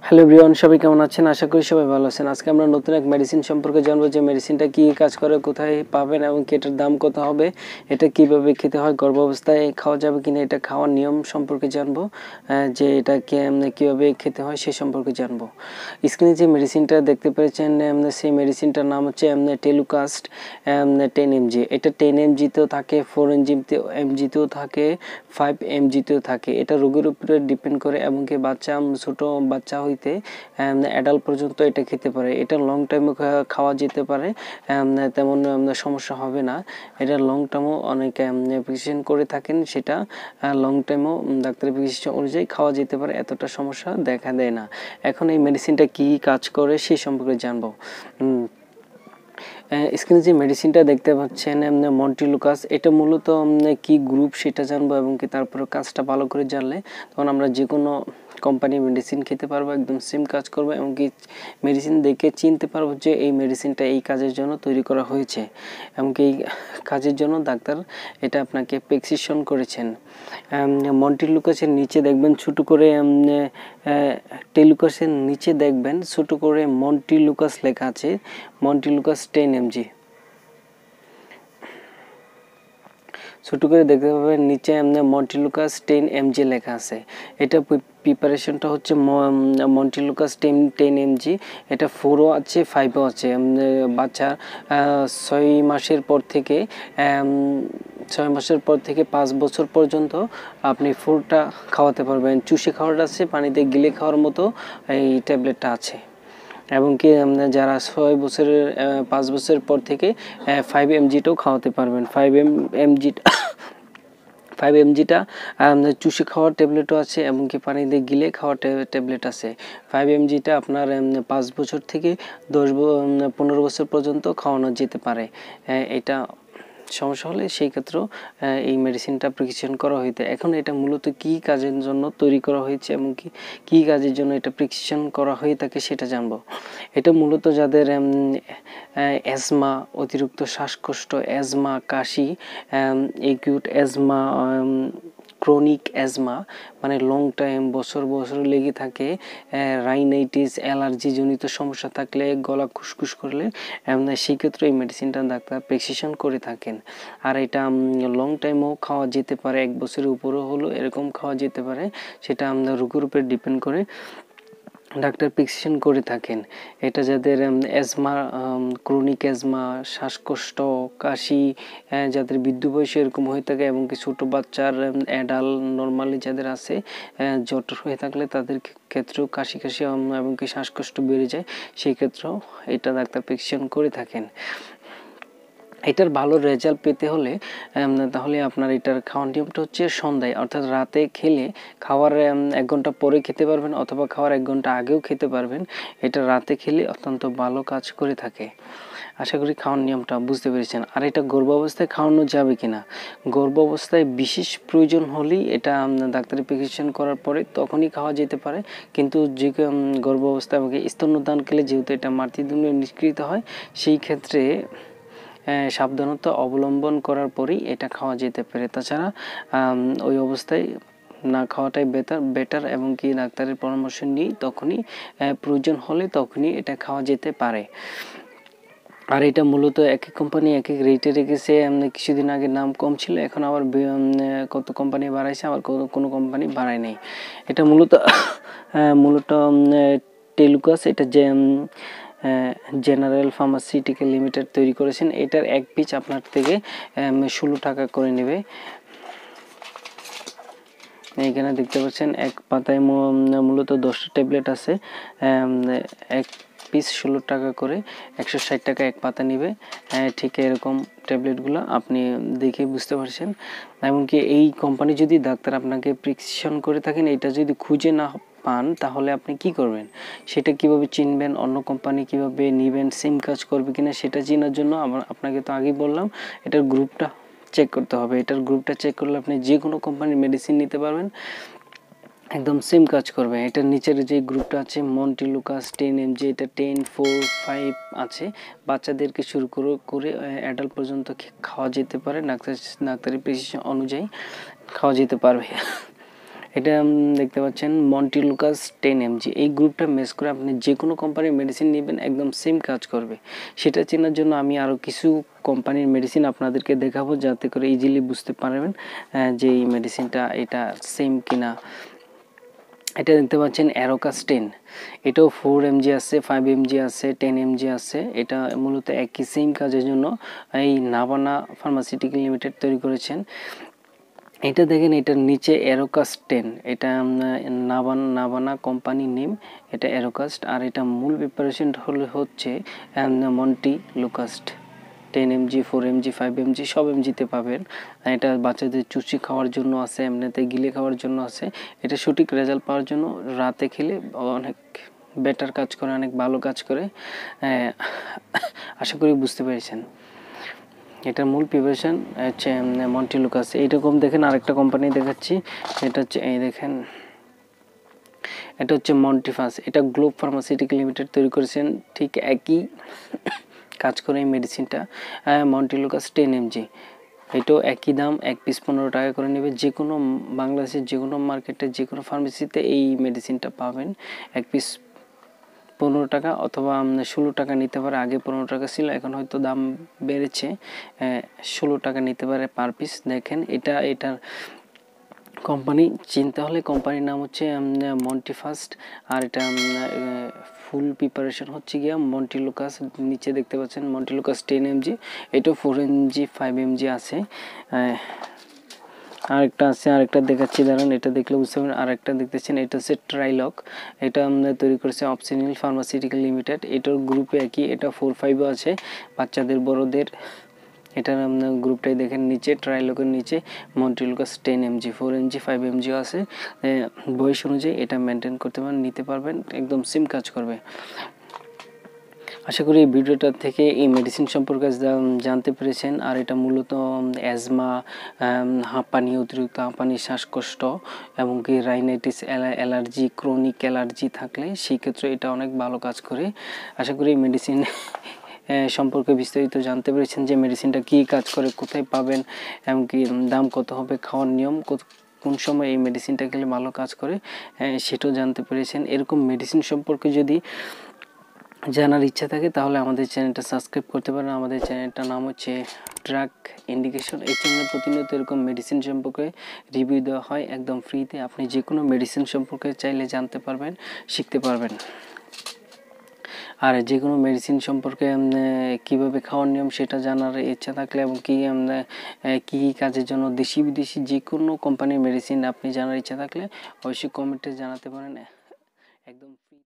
Hello everyone, সবাই কেমন আছেন? আশা করি সবাই ভালো আছেন। আজকে আমরা নতুন এক মেডিসিন সম্পর্কে জানবো, যে মেডিসিনটা কি কাজ করে, কোথায় পাবেন এবং এটার দাম কত হবে, এটা কিভাবে খেতে হয়, গর্ভাবস্থায় খাওয়া যাবে কিনা, এটা খাওয়ার নিয়ম সম্পর্কে জানবো, যে এটা কিভাবে খেতে হয় সে সম্পর্কে জানবো। স্ক্রিনে যে মেডিসিনটা দেখতে পেয়েছেন, সেই মেডিসিনটার নাম হচ্ছে টেলুকাস্ট 10 mg। এটা 10 mg-তেও থাকে, 4 mg-তেও থাকে, 5 mg-তেও থাকে। এটা রোগের উপরে ডিপেন্ড করে এবং কি ছোট বাচ্চা হইতে অ্যাডাল্ট পর্যন্ত এটা খেতে পারে। এটা লং টাইমও খাওয়া যেতে পারে, তেমন সমস্যা হবে না। এটা লং টাইমও অনেকে প্রেসক্রিপশন করে থাকেন, সেটা লং টাইমও ডাক্তারের প্রেসক্রিপশন অনুযায়ী খাওয়া যেতে পারে, এতটা সমস্যা দেখা দেয় না। এখন এই মেডিসিনটা কি কাজ করে সেই সম্পর্কে জানবো। স্ক্রিনে যে মেডিসিনটা দেখতে পাচ্ছেন মন্টিলুকাস, এটা মূলত কি গ্রুপ সেটা জানবো, এবং কি তারপরে কাজটা ভালো করে জানলে তখন আমরা যে কোনো কোম্পানি মেডিসিন খেতে পারবো, একদম সেম কাজ করবো, এবং কি মেডিসিন দেখে চিনতে পারবো যে এই মেডিসিনটা এই কাজের জন্য তৈরি করা হয়েছে, এবং কি এই কাজের জন্য ডাক্তার এটা আপনাকে প্রেসক্রিপশন করেছেন। মন্টিলুকাসের নিচে দেখবেন ছোট করে, টেলুকাসের নিচে দেখবেন ছোট করে মন্টিলুকাস লেখা আছে, মন্টিলুকাস 10 mg। ছোট করে দেখতে পাবেন নিচে মন্টিলুকাস 10 mg লেখা আছে। এটা প্রিপারেশনটা হচ্ছে মন্টিলুকাস 10 mg। এটা 4ও আছে, 5ও আছে। বাচ্চা 6 মাসের পর থেকে 5 বছর পর্যন্ত আপনি 4টা খাওয়াতে পারবেন। চুষে খাওয়াটা আছে, পানিতে গিলে খাওয়ার মতো এই ট্যাবলেটটা আছে। এবং কি যারা 5 বছরের পর থেকে 5 mg-টাও খাওয়াতে পারবেন। 5 mg-টা চুষে খাওয়ার ট্যাবলেটও আছে, এবং কি পানি দিয়ে গিলে খাওয়ার ট্যাবলেট আছে। 5 mg-টা আপনার 5 বছর থেকে 15 বছর পর্যন্ত খাওয়ানো যেতে পারে। এটা সমস্যা হলে সেই ক্ষেত্রেও এই মেডিসিনটা প্রেসক্রিপশন করা হইতে। এখন এটা মূলত কি কাজের জন্য তৈরি করা হয়েছে এবং কি কাজের জন্য এটা প্রেসক্রিপশন করা হয়ে থাকে সেটা জানবো। এটা মূলত যাদের অ্যাজমা, অতিরিক্ত শ্বাসকষ্ট, অ্যাজমা, কাশি, একিউট অ্যাজমা, ক্রনিক অ্যাজমা মানে লং টাইম বছর লেগে থাকে, রাইনাইটিস, অ্যালার্জি জনিত সমস্যা থাকলে, গলা খুসখুস করলে, সেই ক্ষেত্রে এই মেডিসিনটা ডাক্তার প্রেসক্রিপশন করে থাকেন। আর এটা লং টাইমও খাওয়া যেতে পারে, 1 বছরের উপরও হলো এরকম খাওয়া যেতে পারে, সেটা আমরা রোগের উপরে ডিপেন্ড করে ডাক্তার প্রেসক্রিপশন করে থাকেন। এটা যাদের অ্যাজমা, ক্রনিক অ্যাজমা, শ্বাসকষ্ট, কাশি, যাদের বৃদ্ধ বয়সে এরকম হয়ে থাকে, এবং কি ছোটো বাচ্চার অ্যাডাল্ট নর্মালি যাদের আছে, জটিল হয়ে থাকলে তাদের ক্ষেত্রেও কাশি এবং কি শ্বাসকষ্ট বেড়ে যায়, সেই ক্ষেত্রেও এটা ডাক্তার প্রেসক্রিপশন করে থাকেন। এটার ভালো রেজাল্ট পেতে হলে তাহলে আপনার এটার খাওয়ার নিয়মটা হচ্ছে সন্ধ্যায়, অর্থাৎ রাতে খেলে খাওয়ার 1 ঘন্টা পরে খেতে পারবেন, অথবা খাওয়ার 1 ঘন্টা আগেও খেতে পারবেন। এটা রাতে খেলে অত্যন্ত ভালো কাজ করে থাকে। আশা করি খাওয়ার নিয়মটা বুঝতে পেরেছেন। আর এটা গর্ভাবস্থায় খাওয়ানো যাবে কিনা, গর্ভাবস্থায় বিশেষ প্রয়োজন হলেই এটা ডাক্তারি প্রেসক্রিপশন করার পরে তখনই খাওয়া যেতে পারে। কিন্তু যে গর্ভাবস্থায় আমাকে স্তন্যদান খেলে, যেহেতু এটা মাতৃদুগ্ধে নিষ্কৃত হয়, সেই ক্ষেত্রে সাবধানতা অবলম্বন করার পরেই এটা খাওয়া যেতে পারে। তাছাড়া ওই অবস্থায় না খাওয়াটাই বেটার, এবং কি ডাক্তারের পরামর্শ নিয়ে তখনই প্রয়োজন হলে তখনই এটা খাওয়া যেতে পারে। আর এটা মূলত এক কোম্পানি এক রেটে রেখেছে। কিছুদিন আগে দাম কম ছিল, এখন আবার কত কোম্পানি বাড়াইছে, আবার কোনো কোম্পানি বাড়ায় নেই। এটা মূলত টেলুকাস, এটা জেনারেল ফার্মাসিউটিক্যাল লিমিটেড তৈরি করেছেন। এটার 1 পিস আপনার থেকে 16 টাকা করে নেবে। এখানে দেখতে পাচ্ছেন 1 পাতায় মূলত 10টা ট্যাবলেট আছে, 1 পিস 16 টাকা করে, 160 টাকা 1 পাতা নেবে। ঠিক এরকম ট্যাবলেটগুলো আপনি দেখে বুঝতে পারছেন। এমনকি এই কোম্পানি যদি ডাক্তার আপনাকে প্রেসক্রিপশন করে থাকেন, এটা যদি খুঁজে না পান তাহলে আপনি কি করবেন, সেটা কিভাবে চিনবেন, অন্য কোম্পানি কিভাবে নেবেন, সেম কাজ করবে কিনা সেটা চেনার জন্য আপনাকে তো আগেই বললাম এটার গ্রুপটা চেক করতে হবে। এটার গ্রুপটা চেক করলে আপনি যে কোনো কোম্পানির মেডিসিন নিতে পারবেন, একদম সেম কাজ করবে। এটার নিচের যে গ্রুপটা আছে মন্টিলুকাস 10 mg, এটা 10, 4, 5 আছে। বাচ্চাদেরকে শুরু করে অ্যাডাল্ট পর্যন্ত খাওয়া যেতে পারে, ডাক্তারি প্রেসক্রিপশন অনুযায়ী খাওয়া যেতে পারবে। এটা দেখতে পাচ্ছেন মন্টিলুকাস 10 mg। এই গ্রুপটা মেস করে আপনি যে কোনো কোম্পানির মেডিসিন নেবেন একদম সেম কাজ করবে। সেটা চেনার জন্য আমি আরও কিছু কোম্পানির মেডিসিন আপনাদেরকে দেখাবো, যাতে করে ইজিলি বুঝতে পারবেন যে এই মেডিসিনটা এটা সেম কিনা। এটা দেখতে পাচ্ছেন অ্যারোকাস 10, এটাও 4 mg আছে, 5 mg আছে, 10 mg আছে। এটা মূলত একই সেম কাজের জন্য এই নাভানা ফার্মাসিউটিক্যাল লিমিটেড তৈরি করেছেন। এটা দেখেন, এটার নিচে অ্যারোকাস্ট 10, এটা নাভানা কোম্পানি নেম, এটা অ্যারোকাস্ট। আর এটা মূল প্রিপারেশন হচ্ছে মন্টিলুকাস্ট 10 mg, 4 mg, 5 mg, সব এমজিতে পাবেন। এটা বাচ্চাদের চুষি খাওয়ার জন্য আছে, এমনিতে গিলে খাওয়ার জন্য আছে। এটা সঠিক রেজাল্ট পাওয়ার জন্য রাতে খেলে অনেক বেটার কাজ করে, অনেক ভালো কাজ করে। আশা করি বুঝতে পেরেছেন। এটার মূল প্রিপারেশন হচ্ছে মন্টিলুকাস। এইরকম দেখেন আরেকটা কোম্পানি দেখাচ্ছি, এটা হচ্ছে এই দেখেন, এটা হচ্ছে মন্টিফাস। এটা গ্লোব ফার্মাসিউটিক্যাল লিমিটেড তৈরি করেছেন, ঠিক একই কাজ করে এই মেডিসিনটা। মন্টিলুকাস 10 mg, এটাও একই দাম, এক পিস 15 টাকা করে নেবে। যে কোনো বাংলাদেশের যে কোনো মার্কেটে যে কোনো ফার্মেসিতে এই মেডিসিনটা পাবেন। এক পিস 15 টাকা অথবা 16 টাকা নিতে পারে। আগে 15 টাকা ছিল, এখন হয়তো দাম বেড়েছে, 16 টাকা নিতে পারে পার পিস। দেখেন এটার কোম্পানি চিনতে হলে কোম্পানির নাম হচ্ছে মন্টিফাস্ট। আর এটা ফুল প্রিপারেশন হচ্ছে গিয়া মন্টিলুকাস। নিচে দেখতে পাচ্ছেন মন্টিলুকাস 10 mg, এটাও 4 mg, 5 mg আছে। আরেকটা আছে, আরেকটা দেখাচ্ছি দাঁড়ান, এটা দেখলে বুঝতে পারবেন। আরেকটা দেখতেছেন, এটা হচ্ছে ট্রাইলক, এটা তৈরি করেছে অপশনিল ফার্মাসিউটিক্যাল লিমিটেড। এটার গ্রুপে একই, এটা 4-5 আছে, বাচ্চাদের বড়দের। এটার গ্রুপটাই দেখেন নিচে, ট্রাইলকের নিচে মন্টিলুকাস 10 mg, 4 mg, 5 mg আছে। বয়স অনুযায়ী এটা মেনটেন করতে পারেন, নিতে পারবেন, একদম সেম কাজ করবে। আশা করি এই ভিডিওটা থেকে এই মেডিসিন সম্পর্কে জানতে পেরেছেন। আর এটা মূলত অ্যাজমা, হাঁপানি, অতিরিক্ত হাঁপানি, শ্বাসকষ্ট এবং কি রাইনাইটিস, অ্যালার্জি, ক্রনিক অ্যালার্জি থাকলে সেই ক্ষেত্রে এটা অনেক ভালো কাজ করে। আশা করি এই মেডিসিন সম্পর্কে বিস্তারিত জানতে পেরেছেন, যে মেডিসিনটা কী কাজ করে, কোথায় পাবেন, এমনকি দাম কত হবে, খাওয়ার নিয়ম, কোন সময় এই মেডিসিনটা খেলে ভালো কাজ করে সেটাও জানতে পেরেছেন। এরকম মেডিসিন সম্পর্কে যদি জানার ইচ্ছা থাকে তাহলে আমাদের চ্যানেলটা সাবস্ক্রাইব করতে পারেন। আমাদের চ্যানেলটার নাম হচ্ছে ড্রাগ ইন্ডিকেশন। এই চ্যানেলে প্রতিনিয়ত এরকম মেডিসিন সম্পর্কে রিভিউ দেওয়া হয় একদম ফ্রিতে। আপনি যে কোনো মেডিসিন সম্পর্কে চাইলে জানতে পারবেন, শিখতে পারবেন। আর যে কোনো মেডিসিন সম্পর্কে কীভাবে খাওয়ার নিয়ম সেটা জানার ইচ্ছা থাকলে, এবং কী কাজের জন্য দেশি বিদেশি যে কোনো কোম্পানির মেডিসিন আপনি জানার ইচ্ছা থাকলে অবশ্যই কমেন্টে জানাতে পারেন, একদম ফ্রি।